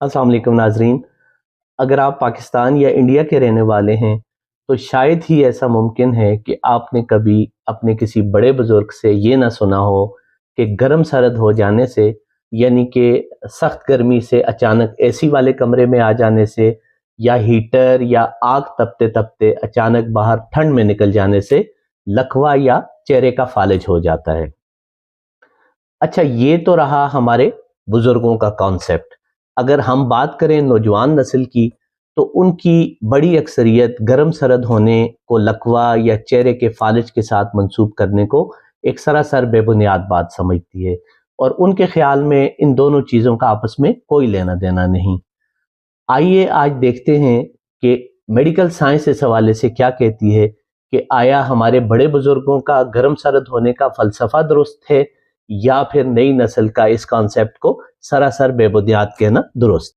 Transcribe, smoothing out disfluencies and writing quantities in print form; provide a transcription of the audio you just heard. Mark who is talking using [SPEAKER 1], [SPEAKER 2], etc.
[SPEAKER 1] अस्सलाम वालेकुम नाजरीन। अगर आप पाकिस्तान या इंडिया के रहने वाले हैं तो शायद ही ऐसा मुमकिन है कि आपने कभी अपने किसी बड़े बुजुर्ग से ये ना सुना हो कि गर्म सर्द हो जाने से, यानी कि सख्त गर्मी से अचानक एसी वाले कमरे में आ जाने से या हीटर या आग तपते तपते अचानक बाहर ठंड में निकल जाने से लकवा या चेहरे का फालिज हो जाता है। अच्छा, ये तो रहा हमारे बुजुर्गों का कॉन्सेप्ट। अगर हम बात करें नौजवान नस्ल की, तो उनकी बड़ी अक्सरियत गर्म सर्द होने को लकवा या चेहरे के फालिज के साथ मंसूब करने को एक सरासर बेबुनियाद बात समझती है, और उनके ख्याल में इन दोनों चीज़ों का आपस में कोई लेना देना नहीं। आइए आज देखते हैं कि मेडिकल साइंस इस हवाले से क्या कहती है कि आया हमारे बड़े बुजुर्गों का गर्म सर्द होने का फलसफा दुरुस्त है या फिर नई नस्ल का इस कॉन्सेप्ट को सरासर बेबुनियाद कहना दुरुस्त।